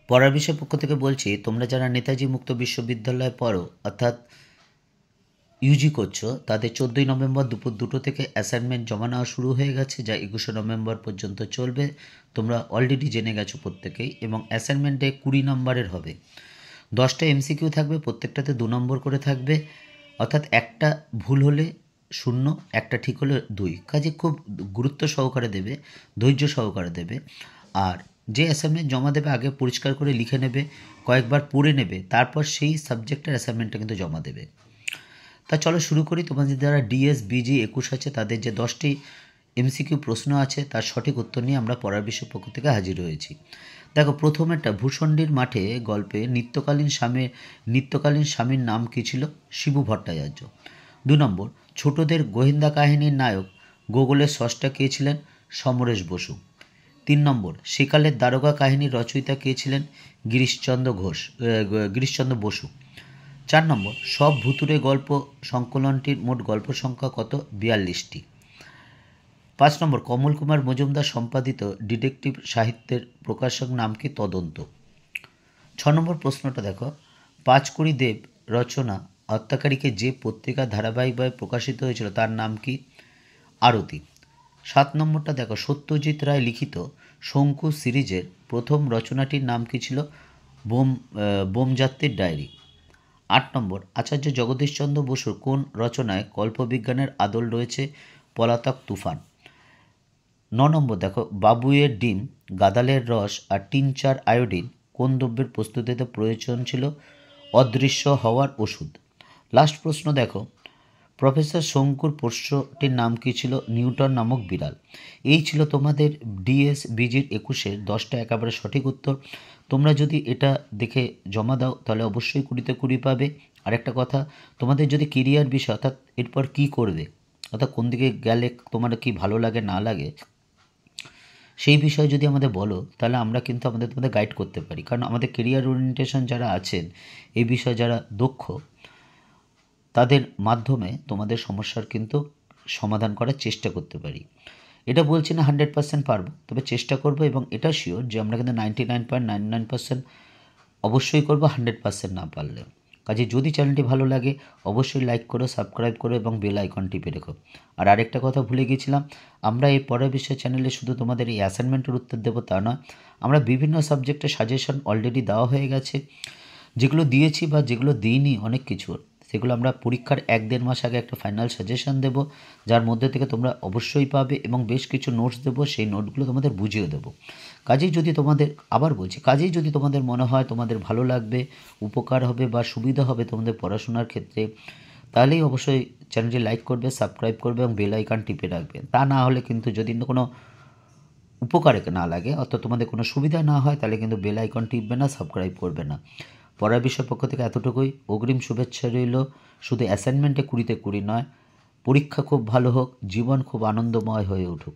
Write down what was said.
পড়ার বিষয় পক্ষ থেকে বলছি, তোমরা যারা নেতাজি মুক্ত বিশ্ববিদ্যালয়ে পড়ো অর্থাৎ ইউজি করছো, তাদের 14ই নভেম্বর দুপুর 2টো থেকে অ্যাসাইনমেন্ট জমা নেওয়া শুরু হয়ে গেছে, যা 21শে নভেম্বর পর্যন্ত চলবে। তোমরা অলরেডি জেনে গেছো প্রত্যেকেই। এবং অ্যাসাইনমেন্টে 20 নম্বরের হবে। 10টা এমসিকিউ থাকবে, প্রত্যেকটাতে 2 নম্বর করে থাকবে, অর্থাৎ একটা ভুল হলে 0, একটা ঠিক হলে 2। কাজে খুব গুরুত্ব সহকারে দেবে, ধৈর্য সহকারে দেবে। আর যে অ্যাসাইনমেন্ট জমা দেবে আগে পরিষ্কার করে লিখে নেবে, কয়েকবার পড়ে নেবে, তারপর সেই সাবজেক্টের অ্যাসাইনমেন্টটা কিন্তু জমা দেবে। তা চলো শুরু করি। তোমাদের যারা ডিএস বিজি 21 আছে, তাদের যে 10টি এমসিকিউ প্রশ্ন আছে, তার সঠিক উত্তর নিয়ে আমরা পড়ার বিষয় পক্ষ থেকে হাজির হয়েছি। দেখো, প্রথমেরটা, ভূষণ্ডির মাঠে গল্পে নিত্যকালীন স্বামীর নাম কী ছিল? শিবু ভট্টাচার্য। 2 নম্বর, ছোটদের গোয়েন্দা কাহিনীর নায়ক গোগলের স্রষ্টা কে ছিলেন? সমরেশ বসু। 3 নম্বর, সেকালের দারোগা কাহিনীর রচয়িতা কে ছিলেন? গিরিশচন্দ্র বসু। 4 নম্বর, সব ভুতুড়ে গল্প সংকলনটির মোট গল্প সংখ্যা কত? 42টি। 5 নম্বর, কমল কুমার মজুমদার সম্পাদিত ডিটেকটিভ সাহিত্যের প্রকাশক নাম কি? তদন্ত। 6 নম্বর প্রশ্নটা দেখো, পাঁচকড়ি দেব রচনা হত্যাকারীকে যে পত্রিকা ধারাবাহিকভাবে প্রকাশিত হয়েছিল তার নাম কি? আরতি। 7 নম্বরটা দেখো, সত্যজিৎ রায় লিখিত শঙ্কু সিরিজের প্রথম রচনাটির নাম কি ছিল? বোমযাত্রীর ডায়েরি। 8 নম্বর, আচার্য জগদীশচন্দ্র বসুর কোন রচনায় কল্পবিজ্ঞানের আদল রয়েছে? পলাতক তুফান। 9 নম্বর দেখো, বাবুইয়ের ডিম, গাদালের রস আর টিনচার আয়োডিন কোন দ্রব্যের প্রস্তুতিতে প্রয়োজন ছিল? অদৃশ্য হওয়ার ওষুধ। লাস্ট প্রশ্ন দেখো, প্রফেসর শঙ্কুর পোষ্যটির নাম কী ছিল? নিউটন নামক বিড়াল। এই ছিল তোমাদের ডিএস বিজির 21-এর 10টা একেবারে সঠিক উত্তর। তোমরা যদি এটা দেখে জমা দাও তাহলে অবশ্যই 20তে 20 পাবে। আরেকটা কথা, তোমাদের যদি কেরিয়ার বিষয় অর্থাৎ এরপর কী করবে, অর্থাৎ কোন দিকে গেলে তোমার কি ভালো লাগে না লাগে, সেই বিষয়ে যদি আমাদের বলো তাহলে আমরা কিন্তু তোমাদের গাইড করতে পারি। কারণ আমাদের কেরিয়ার ওরিয়েন্টেশন যারা আছেন, এই বিষয়ে যারা দক্ষ, তাদের মাধ্যমে তোমাদের সমস্যার কিন্তু সমাধান করার চেষ্টা করতে পারি। এটা বলছি না 100% পারবো, তবে চেষ্টা করব। এবং এটা শিওর যে আমরা কিন্তু 99.99% অবশ্যই করবো, 100% না পারলে। কাজে যদি চ্যানেলটি ভালো লাগে অবশ্যই লাইক করো, সাবস্ক্রাইব করো এবং বেল আইকন টিপে রেখো। আর আরেকটা কথা ভুলে গিয়েছিলাম, আমরা এই পরের বিষয় চ্যানেলে শুধু তোমাদের এই অ্যাসাইনমেন্টের উত্তর দেবো তা নয়, আমরা বিভিন্ন সাবজেক্টের সাজেশন অলরেডি দেওয়া হয়ে গেছে। যেগুলো দিয়েছি বা যেগুলো দিইনি অনেক কিছুর, সেগুলো আমরা পরীক্ষার 1-1.5 মাস আগে একটা ফাইনাল সাজেশন দেবো, যার মধ্যে থেকে তোমরা অবশ্যই পাবে। এবং বেশ কিছু নোটস দেবো, সেই নোটগুলো তোমাদের বুঝিয়ে দেবো। কাজেই যদি তোমাদের মনে হয় তোমাদের ভালো লাগবে, উপকার হবে বা সুবিধা হবে তোমাদের পড়াশোনার ক্ষেত্রে, তাহলেই অবশ্যই চ্যানেলটি লাইক করবে, সাবস্ক্রাইব করবে এবং বেল আইকন টিপে রাখবে। তা না হলে কিন্তু যদি কোনো উপকারে না লাগে, অর্থাৎ তোমাদের কোনো সুবিধা না হয়, তাহলে কিন্তু বেল আইকন টিপবে না, সাবস্ক্রাইব করবে না। পড়ার বিষয় পক্ষ থেকে এতটুকুই। অগ্রিম শুভেচ্ছা রইল। শুধু অ্যাসাইনমেন্টে 20তে 20 নয়, পরীক্ষা খুব ভালো হোক, জীবন খুব আনন্দময় হয়ে উঠুক।